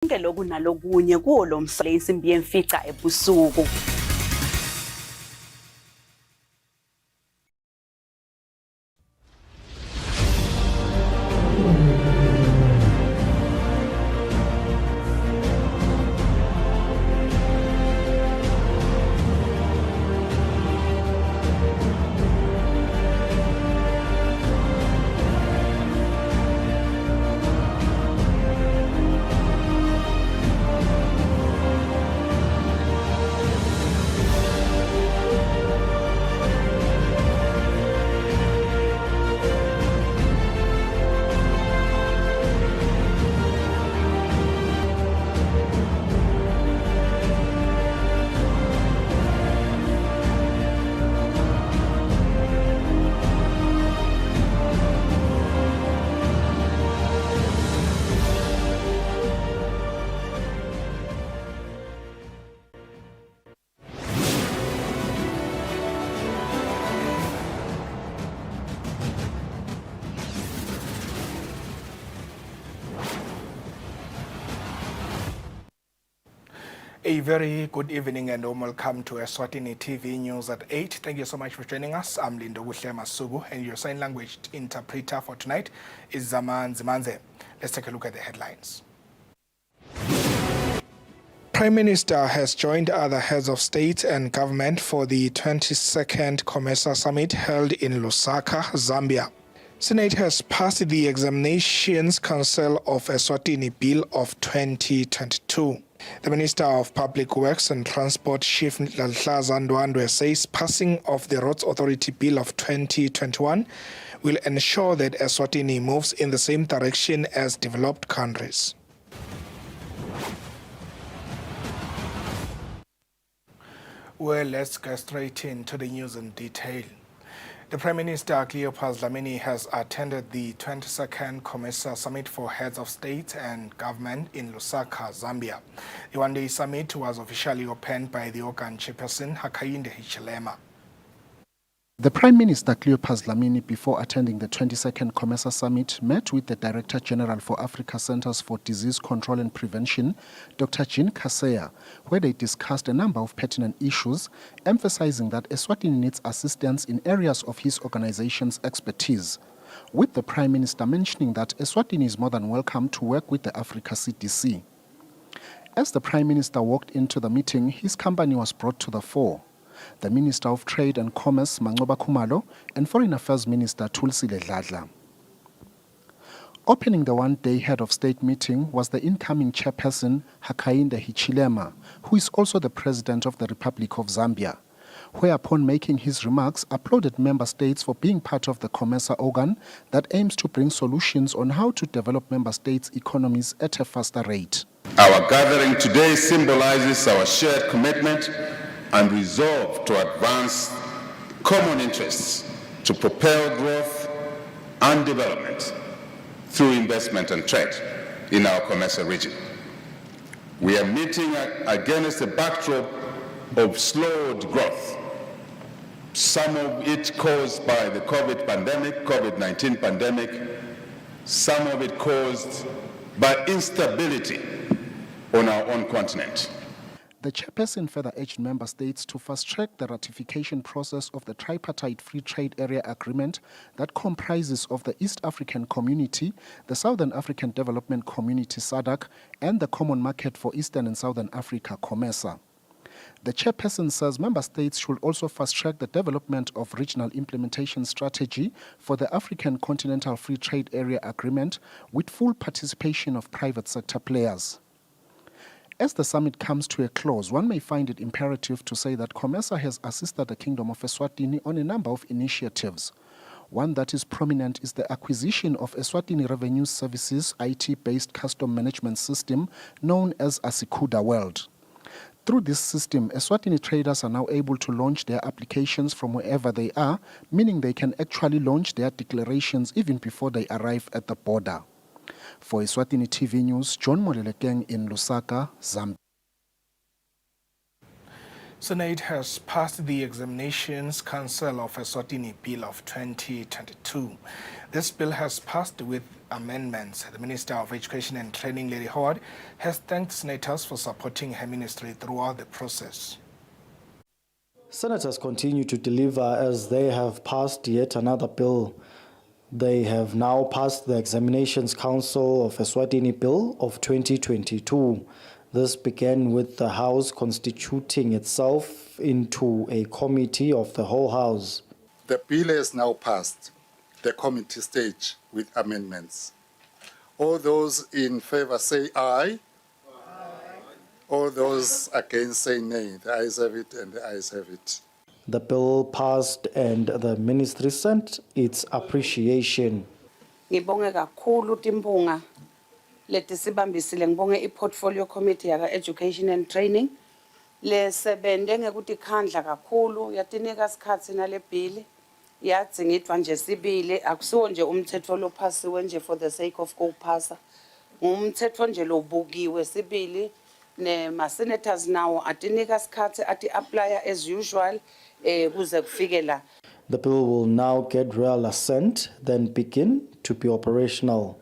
Konke lokhu nalokunye kuwo lo mhlale insimbi yemfica ebusuku. A very good evening and welcome to Eswatini TV News at 8. Thank you so much for joining us. I'm Lindo Masubu, and your sign language interpreter for tonight is Zaman Zimanze. Let's take a look at the headlines. Prime Minister has joined other heads of state and government for the 22nd COMESA summit held in Lusaka, Zambia. Senate has passed the Examinations Council of Eswatini Bill of 2022. The Minister of Public Works and Transport, Chief Lalhlaza Ndwandwe, says passing of the Roads Authority Bill of 2021 will ensure that Eswatini moves in the same direction as developed countries. Well, let's get straight into the news in detail. The Prime Minister, Dlamini, has attended the 22nd COMESA Summit for Heads of State and Government in Lusaka, Zambia. The one-day summit was officially opened by the organ chairperson, Hakainde Hichilema. The Prime Minister, Dlamini, before attending the 22nd COMESA Summit, met with the Director General for Africa Centers for Disease Control and Prevention, Dr. Jean Kaseya, where they discussed a number of pertinent issues, emphasizing that Eswatini needs assistance in areas of his organization's expertise, with the Prime Minister mentioning that Eswatini is more than welcome to work with the Africa CDC. As the Prime Minister walked into the meeting, his company was brought to the fore. The Minister of Trade and Commerce, Mancoba Khumalo, and Foreign Affairs Minister, Thulisile Dladla. Opening the one-day head of state meeting was the incoming chairperson, Hakainde Hichilema, who is also the President of the Republic of Zambia, who upon making his remarks applauded member states for being part of the COMESA organ that aims to bring solutions on how to develop member states' economies at a faster rate. Our gathering today symbolizes our shared commitment and resolve to advance common interests to propel growth and development through investment and trade in our COMESA region. We are meeting against a backdrop of slowed growth, some of it caused by the COVID-19 pandemic, some of it caused by instability on our own continent. The chairperson further urged member states to fast-track the ratification process of the tripartite free trade area agreement that comprises of the East African Community, the Southern African Development Community SADC, and the Common Market for Eastern and Southern Africa COMESA. The chairperson says member states should also fast-track the development of regional implementation strategy for the African Continental Free Trade Area Agreement with full participation of private sector players. As the summit comes to a close, one may find it imperative to say that COMESA has assisted the Kingdom of Eswatini on a number of initiatives. One that is prominent is the acquisition of Eswatini Revenue Services IT-based custom management system known as Asikuda World. Through this system, Eswatini traders are now able to launch their applications from wherever they are, meaning they can actually launch their declarations even before they arrive at the border. For Eswatini TV News, John Molelekeng in Lusaka, Zambia. Senate has passed the Examinations Council of Eswatini Bill of 2022. This bill has passed with amendments. The Minister of Education and Training, Lady Howard, has thanked senators for supporting her ministry throughout the process. Senators continue to deliver as they have passed yet another bill. They have now passed the Examinations Council of Eswatini Bill of 2022. This began with the House constituting itself into a committee of the whole House. The bill has now passed the committee stage with amendments. All those in favor say aye. All those against say nay. The ayes have it and the ayes have it. The bill passed and the ministry sent its appreciation. Ngibonge kakhulu timbonga leti sibambisile, ngibonge i-portfolio committee yaka education and training lesebende ngekutikhandla kakhulu yatinika isikhatsi nale bill yathi ngitwa nje sibili akusiwo nje umthetho lophasiwe nje for the sake of ukuphasa, ngumthetho nje lobukiwe sibili ma senators now atinika isikhatsi ati apply as usual kuze kufike la. The bill will now get royal assent, then begin to be operational.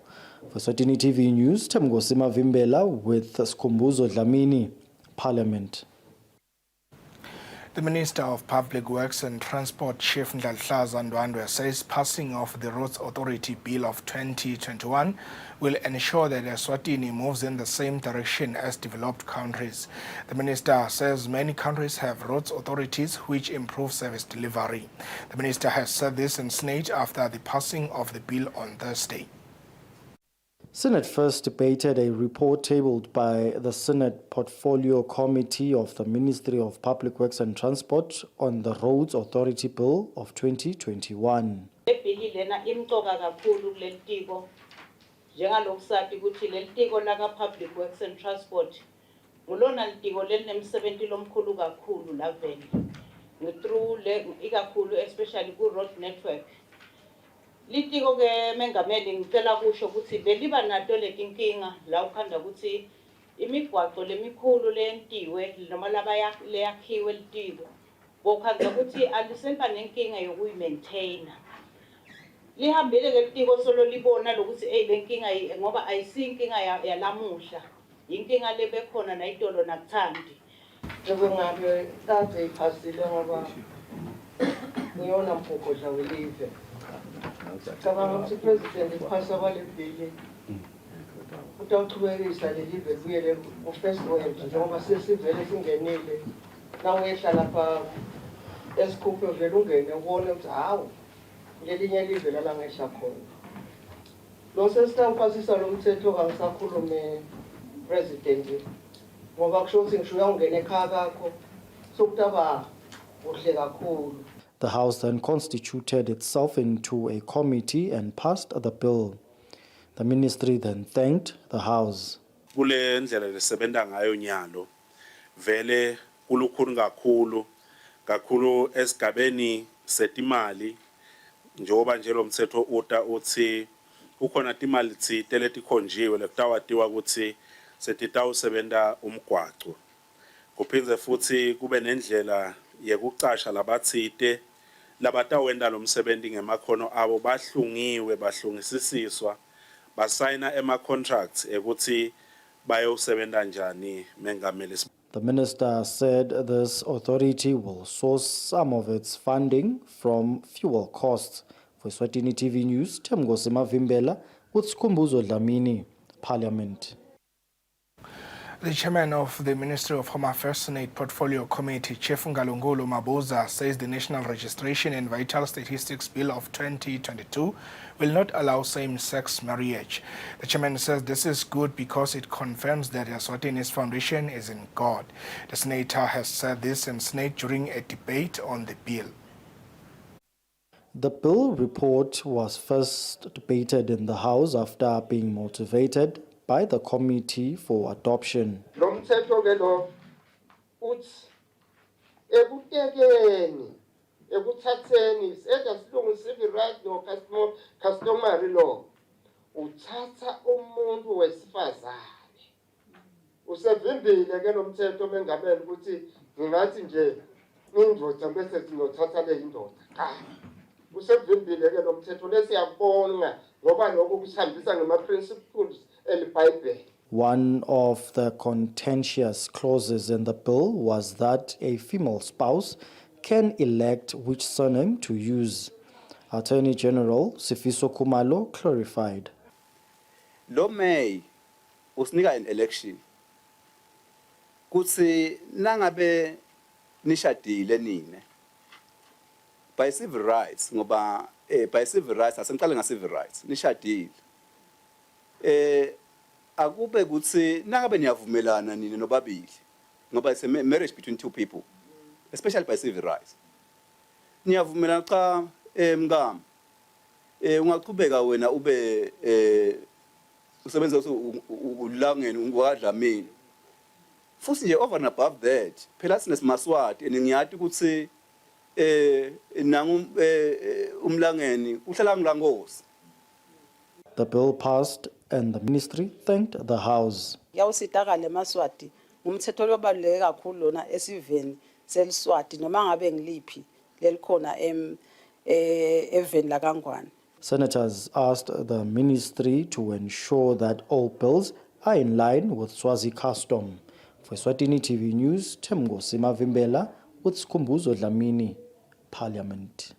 For Eswatini TV News, Temgosima Vimbela with Skumbuzo Dlamini, Parliament. The Minister of Public Works and Transport, Chief Ndlahlaza Ndwandwe, says passing of the Roads Authority Bill of 2021 will ensure that Eswatini moves in the same direction as developed countries. The minister says many countries have roads authorities which improve service delivery. The minister has said this in Senate after the passing of the bill on Thursday. Senate first debated a report tabled by the Senate Portfolio Committee of the Ministry of Public Works and Transport on the Roads Authority Bill of 2021. Njengalokusati ukuthi lelitiko laka Public Works and Transport ngulona litiko lelinemsebenzi lomkhulu kakhulu la vele through ikakhulu especially ku road network. Litiko ke mengameli ngicela kusho ukuthi beliba nato letinkinga la ukhanda ukuthi imigwaqo lemikhulu lentiwe noma labaya leyakhiwe litiko bokhanda ukuthi alisemba nenkinga yokuyimaintaina. Lihambile ke litiko solo libona lokuthi lenkinga ngoba ayisinkinga yalamuhla inkinga lebekhona nayitolo nakuthandi. Njengabe kade iphasile ngoba ngiyona mpokosha welive. Cabanga ukuthi president iphasa kwale bill utawuchubekisa lelive kuyele ku-first world njengoba sesivele singenile nawuyehla lapha esikhuphe vele ungene ubone ukuthi hawu lelinye live lalangehla khona. Lo sesitawuphasisa lo mthetho kangisakhulume president ngoba kusho ukuthi ngisho uyawungena ekhaya kakho sokutaba kuhle kakhulu. The House then constituted itself into a committee and passed the bill. The ministry then thanked the House. Kule ndlela lesebenta ngayo nyalo vele kulukhulu kakhulu esigabeni setimali njengoba nje lo mthetho uthi ukhona timali tsite letikhonjiwe lekutawatiwa ukuthi setitawusebenta umgwaqo. Kuphindze futhi kube nendlela yekucasha labatsite labatawenda lo msebenzi ngemakhono abo bahlungisisiswa basayina ema-contracts ekuthi bayosebenta njani mengameli. The minister said this authority will source some of its funding from fuel costs. For Eswatini TV News, Temgosima Vimbela with Skumbuzo Dlamini, Parliament. The chairman of the Ministry of Home Affairs Senate Portfolio Committee, Chief Ngalungulu Mabuza, says the National Registration and Vital Statistics Bill of 2022 will not allow same-sex marriage. The chairman says this is good because it confirms that Eswatini's foundation is in God. The senator has said this in Senate during a debate on the bill. The bill report was first debated in the House after being motivated by the committee for adoption. Lo mthetho ke lo uthi ekutekeni ekuthatheni senza silungu civil rights no customary law uthatha umuntu wesifazane usevimbile ke lo mthetho mengameli ukuthi ngingathi nje indoda bese sinothatha le indoda usevimbile ke lo mthetho lesiyabonga ngoba lokho kusihambisa ngama-principles elibhayibheli. One of the contentious clauses in the bill was that a female spouse can elect which surname to use. Attorney General Sifiso Khumalo clarified. Lo May usinika an election. Kutsi nangabe nishadile nine. By civil rights ngoba by civil rights asemqale nga civil rights nishadile. Akube kutsi nangabe niyavumelana nini nobabili ngoba it's a marriage between two people, especially by civil rights. Niyavumelana cha mngam ungaqhubeka wena ube usebenza ulangeni ungwadla mina futhi nje over and above that phela sineSmaswati ngiyathi ukuthi nangu umlangeni uhlala ngilangosi. The bill passed and the ministry thanked the House. Yawusitakale eMaswati umthetho lobaluleke kakhulu lona esiveni seliswati noma ngabe ngiliphi lelikhona eveni la kaNgwane. Senators asked the ministry to ensure that all bills are in line with Swazi custom. For Eswatini TV News, Temgosi Mavimbela with Skumbuzo Dlamini, Parliament.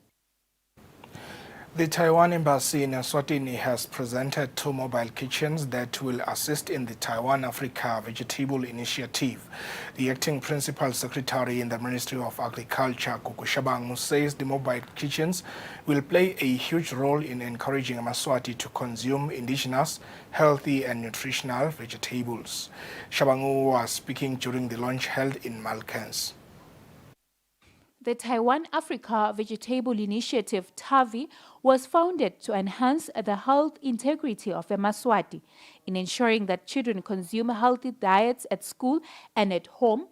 The Taiwan Embassy in Eswatini has presented 2 mobile kitchens that will assist in the Taiwan Africa Vegetable Initiative. The acting principal secretary in the Ministry of Agriculture, Kuku Shabangu, says the mobile kitchens will play a huge role in encouraging Amaswati to consume indigenous, healthy and nutritional vegetables. Shabangu was speaking during the launch held in Malkans. The Taiwan Africa Vegetable Initiative, TAVI, was founded to enhance the health integrity of Amaswati in ensuring that children consume healthy diets at school and at home.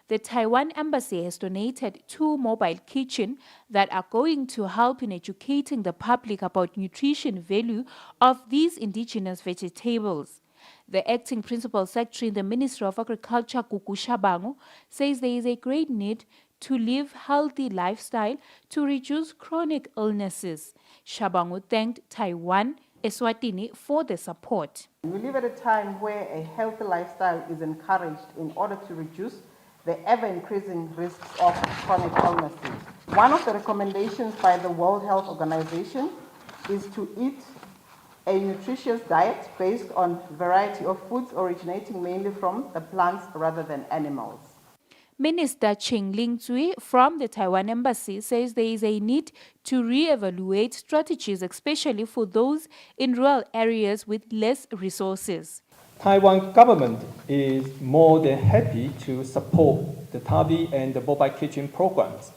The Taiwan Embassy has donated 2 mobile kitchens that are going to help in educating the public about nutrition value of these indigenous vegetables. The acting principal secretary in the Ministry of Agriculture, Kuku Shabangu, says there is a great need to live healthy lifestyle to reduce chronic illnesses. Shabangu thanked Taiwan Eswatini for the support. We live at a time where a healthy lifestyle is encouraged in order to reduce the ever-increasing risks of chronic illnesses. One of the recommendations by the World Health Organization is to eat a nutritious diet based on a variety of foods originating mainly from the plants rather than animals. Minister Ching Ling Tsui from the Taiwan Embassy says there is a need to re-evaluate strategies, especially for those in rural areas with less resources. Taiwan government is more than happy to support the TAVI and the mobile kitchen programs.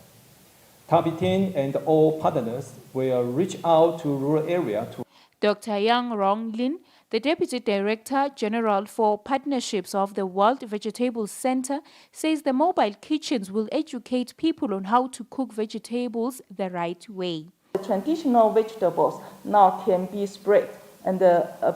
TAVI team and all partners will reach out to rural areas to Dr. Yang Ronglin, the Deputy Director General for Partnerships of the World Vegetable Center, says the mobile kitchens will educate people on how to cook vegetables the right way. The traditional vegetables now can be spread and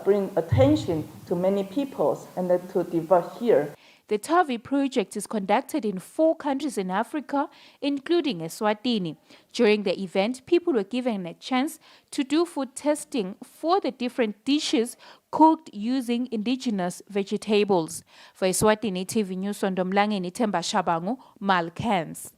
bring attention to many peoples and to develop here. The TAVI project is conducted in 4 countries in Africa, including Eswatini. During the event, people were given a chance to do food testing for the different dishes cooked using indigenous vegetables. For Eswatini TV News, Ndomlangeni Themba Shabangu, Malkans.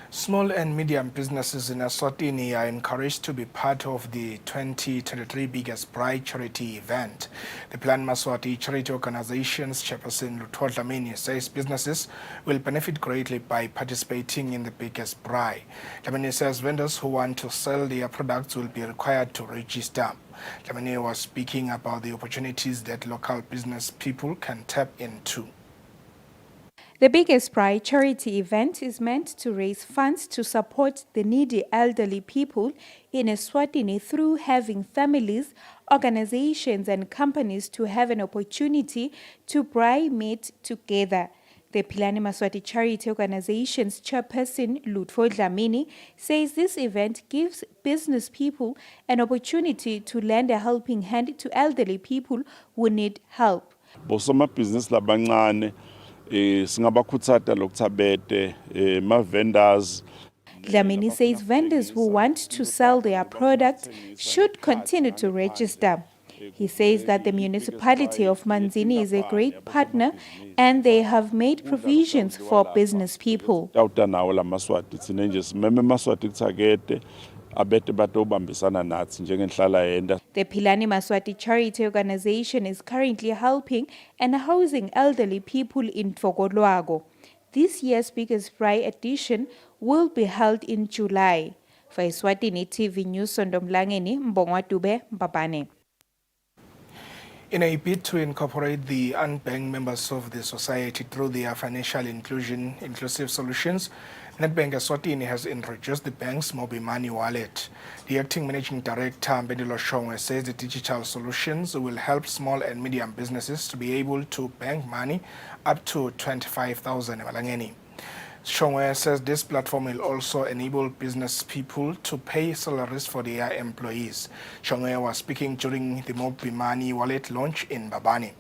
Small and medium businesses in Eswatini are encouraged to be part of the 2023 Biggest Braai charity event. The Plan Maswati Charity Organization's chairperson Lutho Dlamini says businesses will benefit greatly by participating in the Biggest Braai. Dlamini says vendors who want to sell their products will be required to register. Dlamini was speaking about the opportunities that local business people can tap into. The Biggest Braai charity event is meant to raise funds to support the needy elderly people in Eswatini through having families, organizations and companies to have an opportunity to braai meat together. The Philani Maswati Charity Organization's chairperson Lutho Dlamini says this event gives business people an opportunity to lend a helping hand to elderly people who need help. Bosoma business labancane Singabakhutsata lokuthabete ma vendors. Dlamini says vendors who want to sell their products should continue to register. He says that the municipality of Manzini is a great partner and they have made provisions for business people. The Philani Maswati charity organization is currently helping and housing elderly people in Tfokolwago. This year's biggest Pride edition will be held in July. For Eswatini TV News, Sondomlangeni, Mbongwatube, Mbabane. In a bid to incorporate the unbanked members of the society through their financial inclusive solutions, Nedbank Eswatini has introduced the bank's mobile money wallet. The acting managing director, Mbendelo Shongwe, says the digital solutions will help small and medium businesses to be able to bank money up to 25,000 emalangeni. Shongwe says this platform will also enable business people to pay salaries for their employees. Shongwe was speaking during the mobile money wallet launch in Mbabane.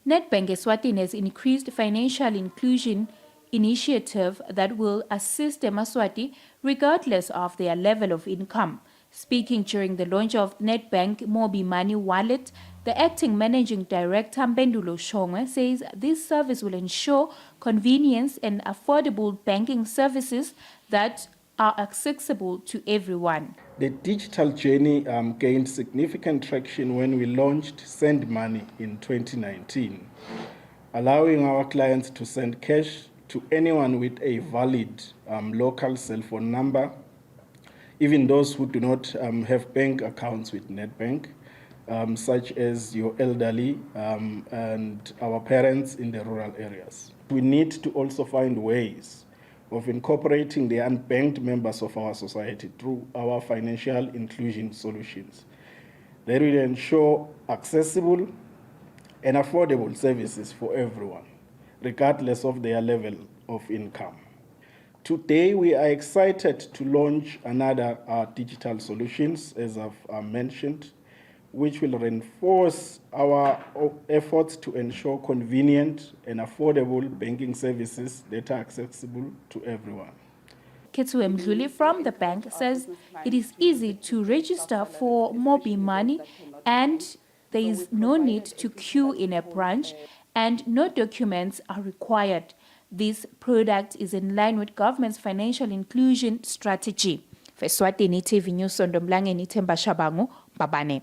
Nedbank Eswatini has increased financial inclusion initiative that will assist the Maswati regardless of their level of income. Speaking during the launch of Nedbank Mobi Money Wallet, the acting managing director Mbendulo Shongwe says this service will ensure convenience and affordable banking services that are accessible to everyone. The digital journey gained significant traction when we launched Send Money in 2019, allowing our clients to send cash to anyone with a valid local cell phone number, even those who do not have bank accounts with Nedbank, such as your elderly and our parents in the rural areas. We need to also find ways of incorporating the unbanked members of our society through our financial inclusion solutions. They will ensure accessible and affordable services for everyone, regardless of their level of income. Today, we are excited to launch another digital solutions, as I've mentioned, which will reinforce our efforts to ensure convenient and affordable banking services that are accessible to everyone. Ketsu Mdluli from the bank says it is easy to register for Mobi Money and there is no need to queue in a branch and no documents are required. This product is in line with government's financial inclusion strategy. For Eswatini TV News, Sondomlangeni Themba Shabangu, Mbabane.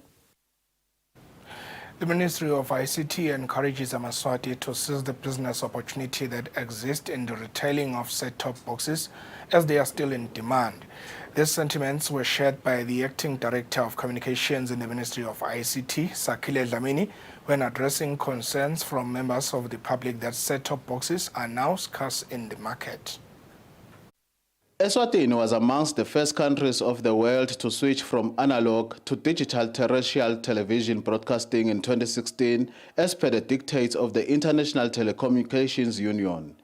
The Ministry of ICT encourages Amaswati to seize the business opportunity that exists in the retailing of set-top boxes as they are still in demand. These sentiments were shared by the Acting Director of Communications in the Ministry of ICT, Sakile Dlamini, when addressing concerns from members of the public that set-top boxes are now scarce in the market. Eswatini was amongst the first countries of the world to switch from analog to digital terrestrial television broadcasting in 2016 as per the dictates of the International Telecommunications Union.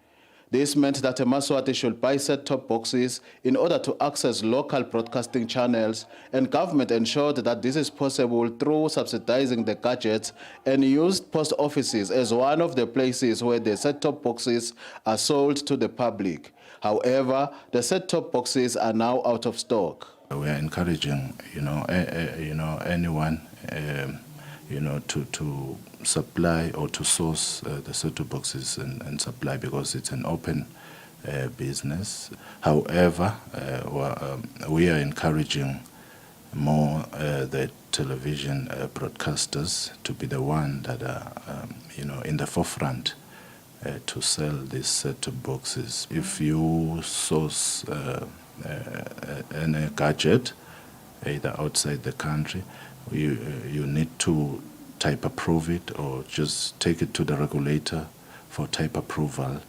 This meant that a Maswati should buy set-top boxes in order to access local broadcasting channels, and government ensured that this is possible through subsidizing the gadgets and used post offices as one of the places where the set-top boxes are sold to the public. However, the set-top boxes are now out of stock. We are encouraging, anyone, to supply or to source the set-top boxes and supply, because it's an open business. However, we are encouraging more the television broadcasters to be the one that are, in the forefront to sell these set-top boxes. If you source any gadget, either outside the country, you need to type approve it or just take it to the regulator for type approval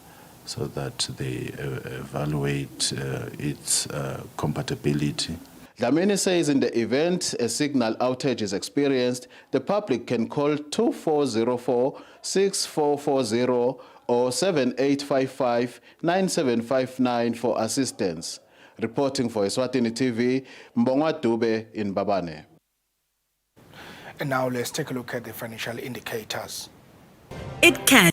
so that they evaluate its compatibility. Dlamini says in the event a signal outage is experienced, the public can call 2404-6440 or 7855-9759 for assistance. Reporting for Eswatini TV, Mbongwa Dube in Mbabane. And now let's take a look at the financial indicators. It can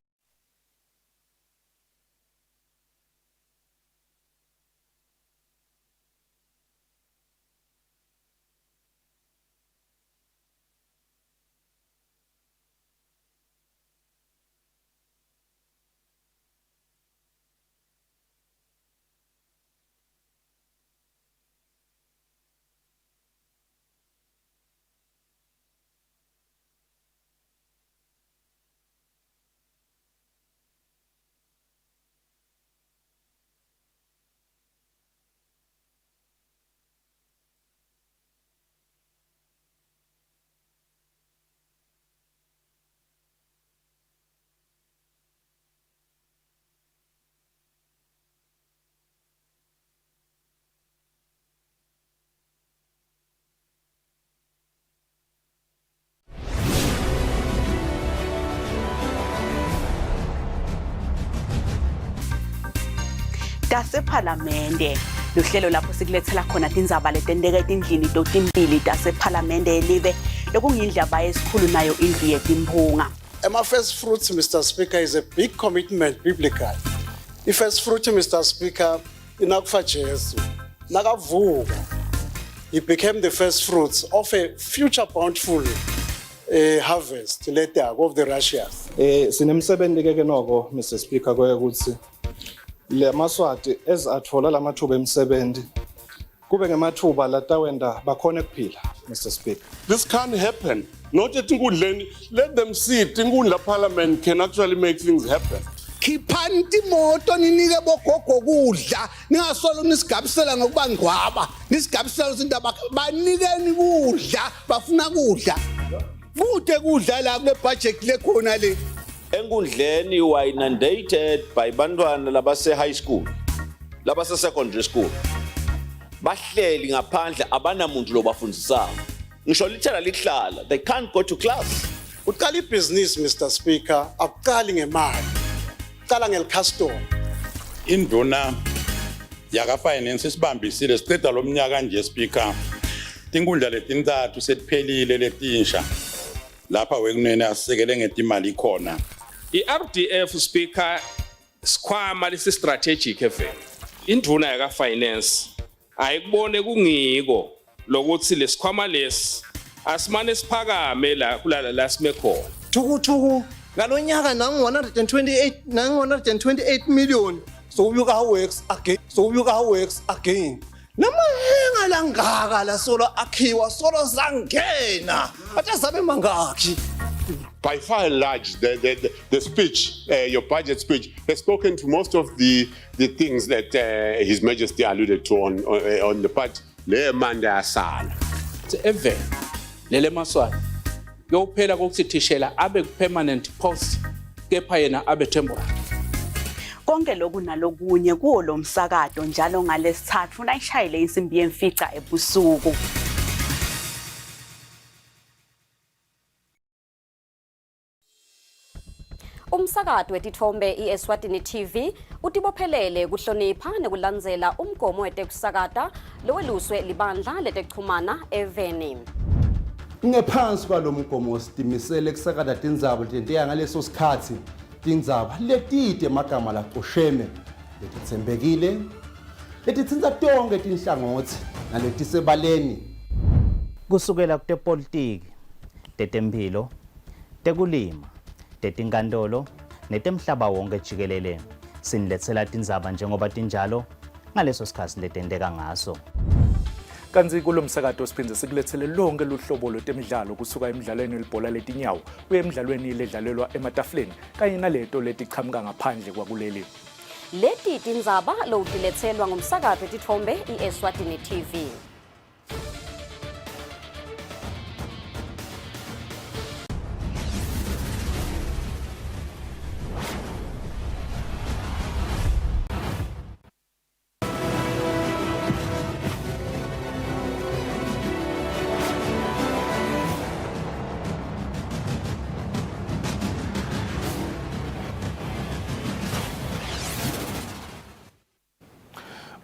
tasePhalamende. Luhlelo lapho sikulethela khona tindzaba letenteka etindlini totimbili tasePhalamende yelive lokungindlaba yesikhulu nayo indlu yetimphunga. My first fruit, Mr. Speaker, is a big commitment biblically. The first fruit, Mr. Speaker, inakufa Jesu, nakavuka. He became the first fruits of a future bountiful harvest later of the Russians. Sinemsebenzi ke noko Mr. Speaker koye ukuthi le maswati ezathola lamathuba emsebenzi kube ngemathuba latawenda bakhona kuphila Mr. Speaker. This can't happen. Not at Ngudleni. Let them see it. Ngudla Parliament can actually make things happen. Khiphani timoto ninike bogogo kudla ningasolo nisigabisela ngokuba ngwaba nisigabisela izindaba banikeni kudla bafuna kudla kude kudla la kule budget lekhona le. Engudleni were inundated by bantwana labase high school labase secondary school bahleli ngaphandle abanamuntu lobafundisayo ngisho lithela lihlala they can't go to class. Uqala ibhizinisi Mr. Speaker akuqali ngemali qala ngelicustom. Induna yaka finance sibambisile siqeda lo mnyaka nje Speaker tinkundla letintathu setiphelile letinsha lapha wekunene asisekele ngetimali khona. I-RDF Speaker sikhwama lesi strategic event induna yaka finance ayikubone kungiko lokuthi lesikhwama lesi asimane siphakame la kulala la sime khona Thuku ngalonyaka nangu 128 million so works again namahenga langaka la solo akhiwa solo zangena atazabe mangaki. By far and large, the speech, your budget speech, has spoken to most of the things that His Majesty alluded to on the part. Le manda sala. Even lele maswati yophela kokuthi thishela abe permanent post kepha yena abe temporary. Konke lokhu nalokunye kuwo lo msakazo njalo ngalesithathu nayishayile insimbi yemfica ebusuku. Umsakazo wetithombe iEswatini TV utibophelele kuhlonipha nekulandzela umgomo wetekusakata loweluswe libandla letekuchumana eveni. Ngephansi kwalomgomo sitimisele kusakata tindzaba letenteka ngaleso sikhatsi tindzaba letide emagama lacosheme letitsembekile letitsintsa tonke tinhlangothi naletisebaleni kusukela kutepolitiki tetemphilo tekulima tetinkantolo netemhlaba wonke jikelele siniletsela tindzaba njengoba tinjalo ngaleso sikhatsi letenteka ngaso. Kanzi kulo msakazo siphindze sikulethele lonke luhlobo lwetemidlalo kusuka emidlalweni welibhola letinyawo kuye emidlalweni ledlalelwa ematafuleni kanye naleto letichamuka ngaphandle kwakuleli. Leti tindzaba lotiletselwa ngumsakazo wetithombe iEswatini TV.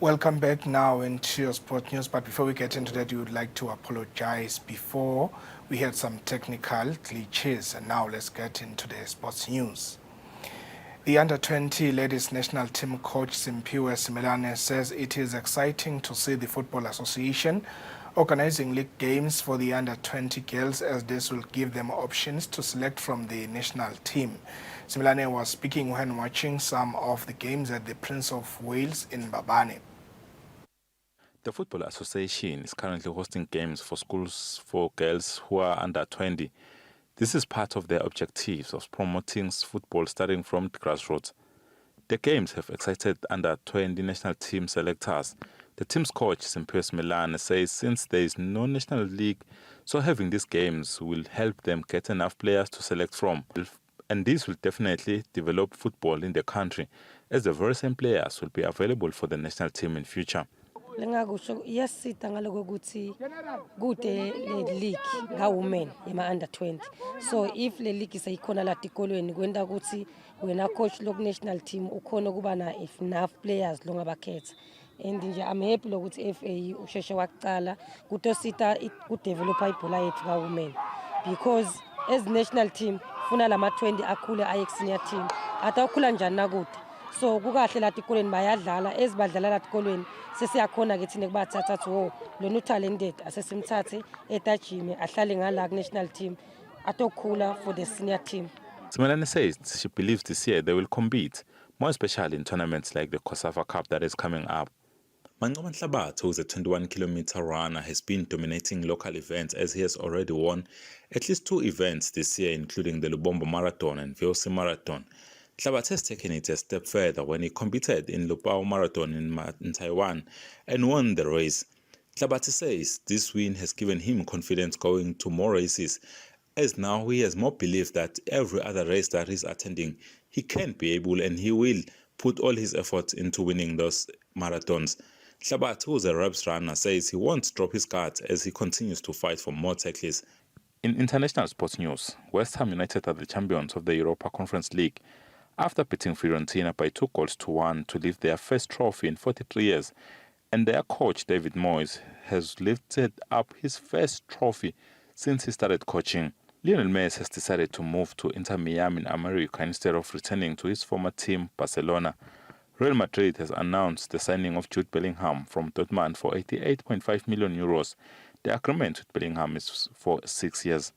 Welcome back now into your sport news, but before we get into that, we would like to apologize. Before we had some technical glitches, and now let's get into the sports news. The Under-20 ladies national team coach Simpiwe Simelane says it is exciting to see the Football Association organizing league games for the Under-20 girls, as this will give them options to select from the national team. Simelane was speaking when watching some of the games at the Prince of Wales in Mbabane. The Football Association is currently hosting games for schools for girls who are under 20. This is part of their objectives of promoting football starting from the grassroots. The games have excited under 20 national team selectors. The team's coach, Simpiwe Simelane, says since there is no national league, so having these games will help them get enough players to select from. And this will definitely develop football in the country, as the very same players will be available for the national team in future. Lengakusho iyasita ngaloko ukuthi kude le league ga women ema under 20. So if le league seyikhona la tikolweni kwenda ukuthi wena coach lo national team ukhona kuba na enough players lo ngabakhetha. And nje I'm happy lokuthi FA usheshe waqala kutosita ku develop ibhola yethu ga women because as national team funa lama 20 akhule aye senior team atakhula njani nakude. So kukahle la tikolweni bayadlala ezibadlala la tikolweni sesiyakhona ke thina kubathatha wo lona talented asesimthathe etajime ahlale ngala national team atokhula for the senior team. Simelane says she believes this year they will compete, more especially in tournaments like the COSAFA Cup that is coming up. Mancoma Nhlabatho, who is a 21-kilometer runner, has been dominating local events as he has already won at least 2 events this year, including the Lubombo Marathon and VOC Marathon. Nhlabatho has taken it a step further when he competed in Lupao Marathon in Taiwan and won the race. Nhlabatho says this win has given him confidence going to more races, as now he has more belief that every other race that he's attending, he can be able and he will put all his efforts into winning those marathons. Nhlabatho, who is a reps runner, says he won't drop his guard as he continues to fight for more titles. In international sports news, West Ham United are the champions of the Europa Conference League after beating Fiorentina by 2-1 to lift their first trophy in 43 years, and their coach David Moyes has lifted up his first trophy since he started coaching. Lionel Messi has decided to move to Inter Miami in America instead of returning to his former team, Barcelona. Real Madrid has announced the signing of Jude Bellingham from Dortmund for €88.5 million. The agreement with Bellingham is for 6 years.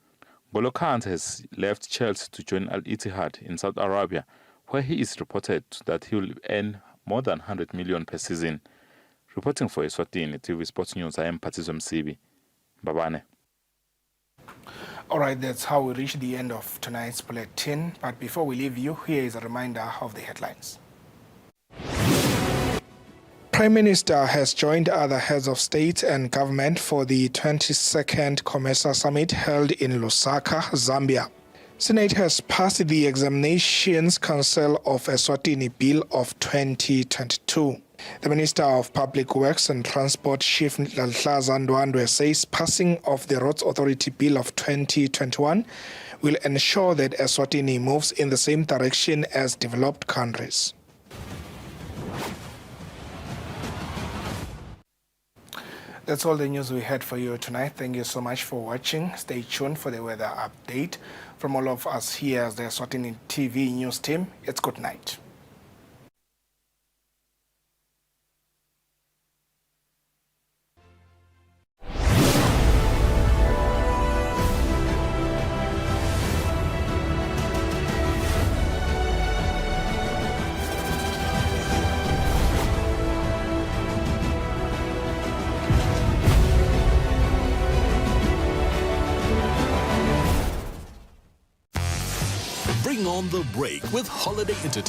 N'Golo Kante has left Chelsea to join Al Ittihad in Saudi Arabia, where he is reported that he will earn more than 100 million per season. Reporting for Eswatini TV Sports News, I am Patizo Msibi. Babane. All right, that's how we reach the end of tonight's bulletin. But before we leave you, here is a reminder of the headlines. Prime Minister has joined other heads of state and government for the 22nd COMESA summit held in Lusaka, Zambia. Senate has passed the Examinations Council of Eswatini Bill of 2022. The Minister of Public Works and Transport, Chief Lalhlaza Ndwandwe, says passing of the Roads Authority Bill of 2021 will ensure that Eswatini moves in the same direction as developed countries. That's all the news we had for you tonight. Thank you so much for watching. Stay tuned for the weather update. From all of us here as the Eswatini TV news team, it's good night. Bring on the break with Holiday Entertainment.